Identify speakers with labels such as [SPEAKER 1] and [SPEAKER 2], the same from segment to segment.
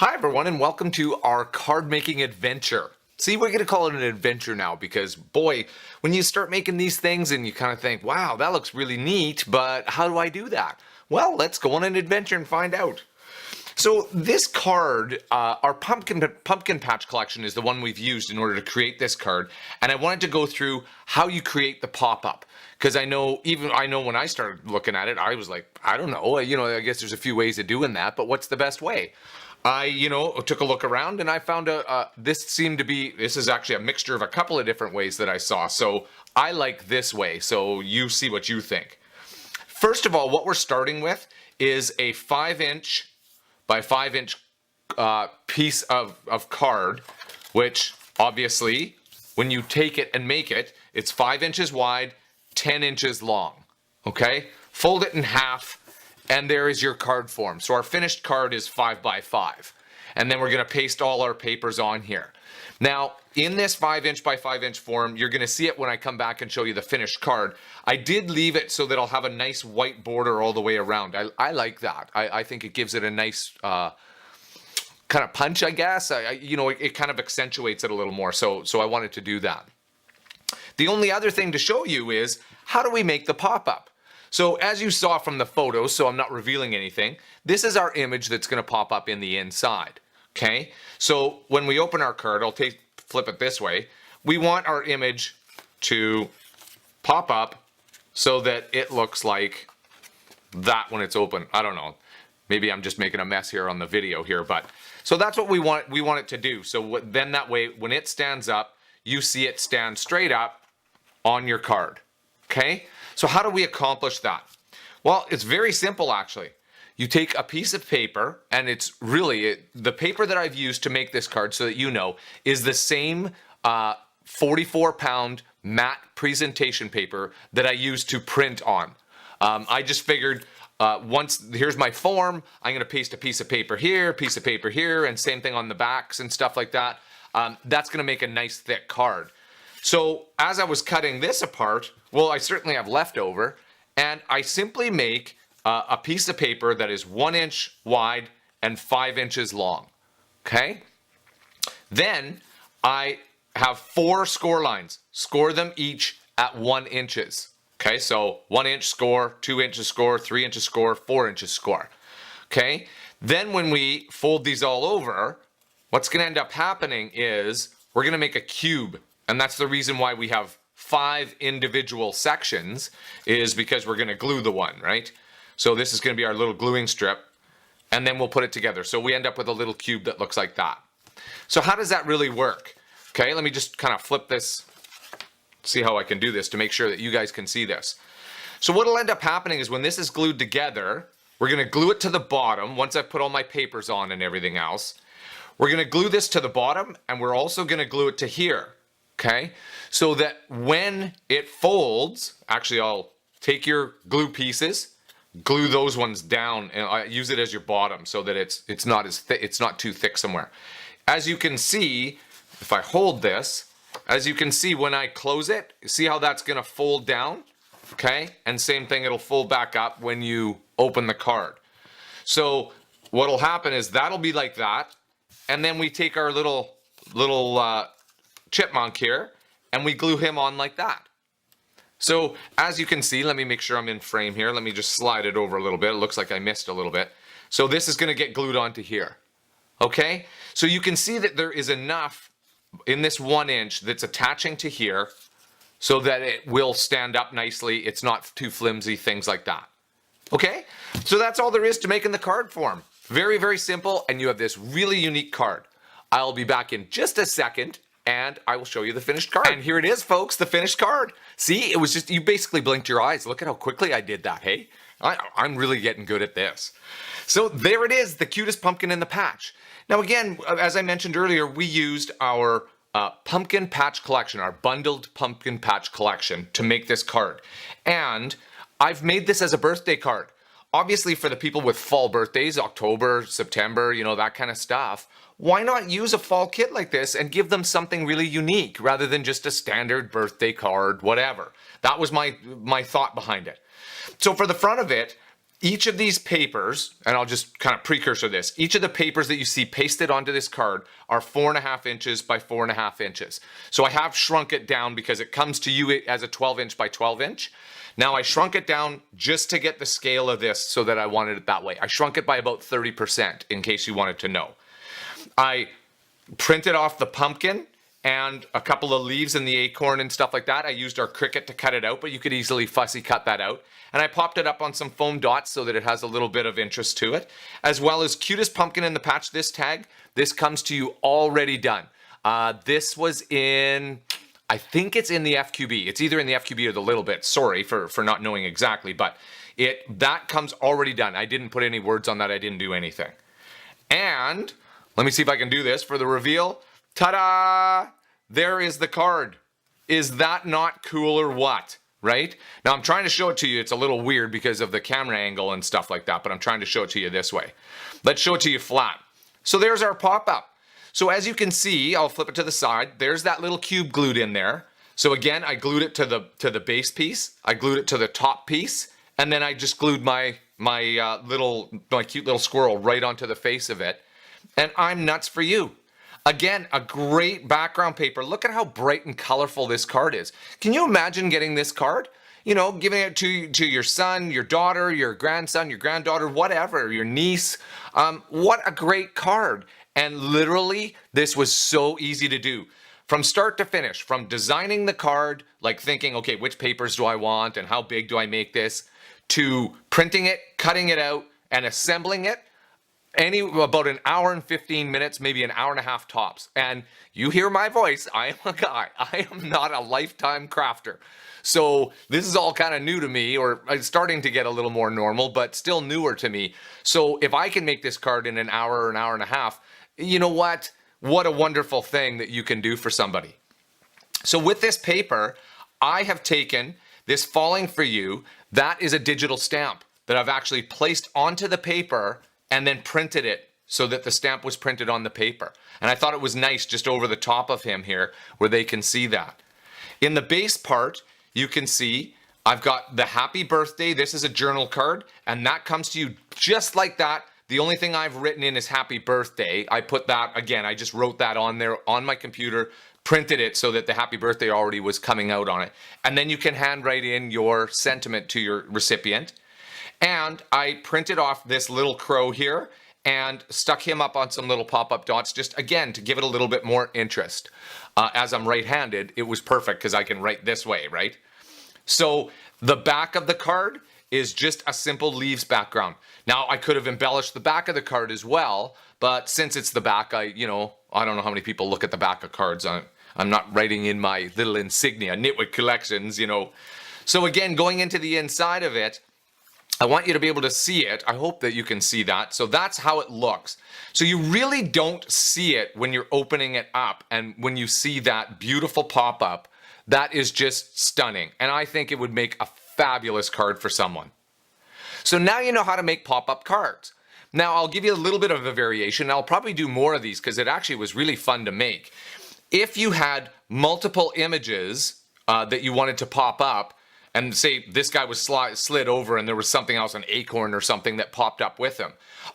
[SPEAKER 1] Hi everyone and welcome to our card making adventure. See, we're going to call it an adventure now because boy, when you start making these things and you kind of think, wow, that looks really neat, but how do I do that? Well, let's go on an adventure and find out. So this card, our pumpkin patch collection is the one we've used in order to create this card, and I wanted to go through how you create the pop-up. Because I know when I started looking at it, I was like, I don't know, I guess there's a few ways of doing that, but what's the best way? I, took a look around and I found this is actually a mixture of a couple of different ways that I saw. So I like this way, so you see what you think. First of all, what we're starting with is a 5" by 5" piece of card, which obviously when you take it and make it, it's 5 inches wide, 10 inches long. Okay? Fold it in half. And there is your card form. So our finished card is 5 by 5. And then we're going to paste all our papers on here. Now, in this 5" by 5" form, you're going to see it when I come back and show you the finished card. I did leave it so that I'll have a nice white border all the way around. I like that. I think it gives it a nice kind of punch, I guess. It kind of accentuates it a little more. So I wanted to do that. The only other thing to show you is, how do we make the pop-up? So as you saw from the photos, so I'm not revealing anything, this is our image that's going to pop up in the inside. Okay, so when we open our card, flip it this way. We want our image to pop up so that it looks like that when it's open. I don't know. Maybe I'm just making a mess here on the video here, but so that's what we want it to do. So then that way, when it stands up, you see it stand straight up on your card. Okay? So how do we accomplish that? Well, it's very simple actually. You take a piece of paper, and it's really, the paper that I've used to make this card, so that you know, is the same 44-pound matte presentation paper that I used to print on. I just figured, here's my form, I'm going to paste a piece of paper here, and same thing on the backs and stuff like that. That's going to make a nice thick card. So as I was cutting this apart, well, I certainly have leftover, and I simply make a piece of paper that is 1 inch wide and 5 inches long. Okay? Then I have 4 score lines. Score them each at 1 inches. Okay, so 1 inch score, 2 inches score, 3 inches score, 4 inches score. Okay? Then when we fold these all over, what's going to end up happening is we're going to make a cube. And that's the reason why we have 5 individual sections, is because we're going to glue the one, right? So this is going to be our little gluing strip, and then we'll put it together. So we end up with a little cube that looks like that. So how does that really work? Okay, let me just kind of flip this, see how I can do this to make sure that you guys can see this. So what will end up happening is when this is glued together, we're going to glue it to the bottom once I've put all my papers on and everything else. We're going to glue this to the bottom, and we're also going to glue it to here. Okay, so that when it folds, actually I'll take your glue pieces, glue those ones down, and I use it as your bottom so that it's not as thick, it's not too thick somewhere. As you can see, if I hold this, as you can see when I close it, see how that's going to fold down? Okay, and same thing, it'll fold back up when you open the card. So what'll happen is that'll be like that, and then we take our little chipmunk here, and we glue him on like that. So as you can see, let me make sure I'm in frame here. Let me just slide it over a little bit. It looks like I missed a little bit. So this is going to get glued onto here. Okay? So you can see that there is enough in this 1 inch that's attaching to here so that it will stand up nicely. It's not too flimsy, things like that. Okay? So that's all there is to making the card form. Very, very simple, and you have this really unique card. I'll be back in just a second, and I will show you the finished card. And here it is, folks, the finished card. See, it was just, you basically blinked your eyes. Look at how quickly I did that, hey? I'm really getting good at this. So there it is, the cutest pumpkin in the patch. Now again, as I mentioned earlier, we used our pumpkin patch collection, our bundled pumpkin patch collection to make this card. And I've made this as a birthday card. Obviously for the people with fall birthdays, October, September, that kind of stuff, why not use a fall kit like this and give them something really unique rather than just a standard birthday card, whatever. That was my thought behind it. So for the front of it, Each of these papers, and I'll just kind of precursor this, each of the papers that you see pasted onto this card are 4.5 inches by 4.5 inches. So I have shrunk it down because it comes to you as a 12 inch by 12 inch. Now I shrunk it down just to get the scale of this so that I wanted it that way. I shrunk it by about 30% in case you wanted to know. I printed off the pumpkin and a couple of leaves and the acorn and stuff like that. I used our Cricut to cut it out, but you could easily fussy cut that out. And I popped it up on some foam dots so that it has a little bit of interest to it, as well as cutest pumpkin in the patch, this tag. This comes to you already done. This was in, I think it's in the FQB. It's either in the FQB or the Little Bit. Sorry for not knowing exactly, but that comes already done. I didn't put any words on that. I didn't do anything. And let me see if I can do this for the reveal. Ta-da! There is the card. Is that not cool or what? Right? Now I'm trying to show it to you. It's a little weird because of the camera angle and stuff like that, but I'm trying to show it to you this way. Let's show it to you flat. So there's our pop-up. So as you can see, I'll flip it to the side. There's that little cube glued in there. So again, I glued it to the base piece. I glued it to the top piece, and then I just glued my cute little squirrel right onto the face of it. And I'm nuts for you. Again, a great background paper. Look at how bright and colorful this card is. Can you imagine getting this card? You know, giving it to your son, your daughter, your grandson, your granddaughter, whatever, your niece. What a great card. And literally, this was so easy to do. From start to finish, from designing the card, like thinking, okay, which papers do I want and how big do I make this, to printing it, cutting it out, and assembling it. About an hour and 15 minutes, maybe an hour and a half tops. And you hear my voice, I am a guy. I am not a lifetime crafter. So this is all kind of new to me, or it's starting to get a little more normal, but still newer to me. So if I can make this card in an hour or an hour and a half, you know what? What a wonderful thing that you can do for somebody. So with this paper, I have taken this Falling For You. That is a digital stamp that I've actually placed onto the paper and then printed it so that the stamp was printed on the paper. And I thought it was nice just over the top of him here where they can see that. In the base part, you can see I've got the happy birthday. This is a journal card, and that comes to you just like that. The only thing I've written in is happy birthday. I put that, again, I just wrote that on there on my computer, printed it so that the happy birthday already was coming out on it. And then you can handwrite in your sentiment to your recipient. And I printed off this little crow here and stuck him up on some little pop-up dots, just again to give it a little bit more interest. As I'm right-handed, it was perfect because I can write this way, right? So the back of the card is just a simple leaves background. Now I could have embellished the back of the card as well, but since it's the back, I don't know how many people look at the back of cards. I'm not writing in my little insignia, Nitwit collections, So again, going into the inside of it, I want you to be able to see it. I hope that you can see that. So that's how it looks. So you really don't see it when you're opening it up, and when you see that beautiful pop-up, that is just stunning. And I think it would make a fabulous card for someone. So now you know how to make pop-up cards. Now I'll give you a little bit of a variation. I'll probably do more of these because it actually was really fun to make. If you had multiple images that you wanted to pop up, and say this guy was slid over and there was something else, an acorn or something that popped up with him.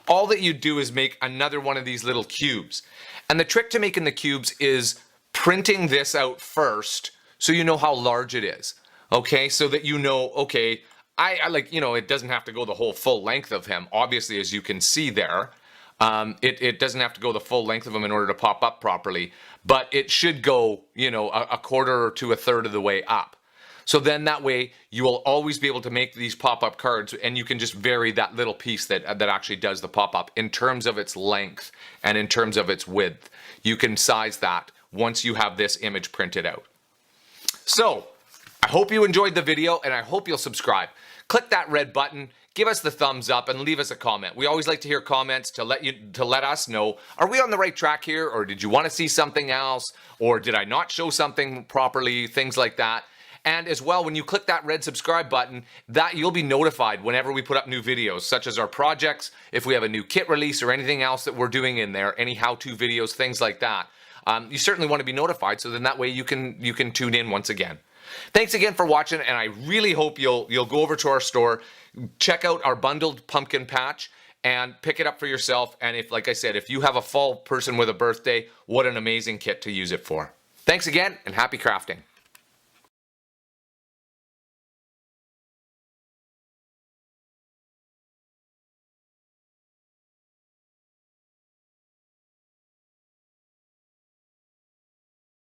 [SPEAKER 1] All that you do is make another one of these little cubes. And the trick to making the cubes is printing this out first so you know how large it is. Okay, so that you know, okay, I like, it doesn't have to go the whole full length of him. Obviously, as you can see there, it doesn't have to go the full length of him in order to pop up properly, but it should go, a quarter to a third of the way up. So then that way you will always be able to make these pop-up cards, and you can just vary that little piece that actually does the pop-up in terms of its length and in terms of its width. You can size that once you have this image printed out. So I hope you enjoyed the video, and I hope you'll subscribe. Click that red button, give us the thumbs up, and leave us a comment. We always like to hear comments to let us know, are we on the right track here, or did you want to see something else, or did I not show something properly, things like that. And as well, when you click that red subscribe button, that you'll be notified whenever we put up new videos, such as our projects, if we have a new kit release or anything else that we're doing in there, any how-to videos, things like that. You certainly want to be notified, so then that way you can tune in once again. Thanks again for watching, and I really hope you'll go over to our store, check out our bundled pumpkin patch, and pick it up for yourself. And if, like I said, if you have a fall person with a birthday, what an amazing kit to use it for. Thanks again, and happy crafting.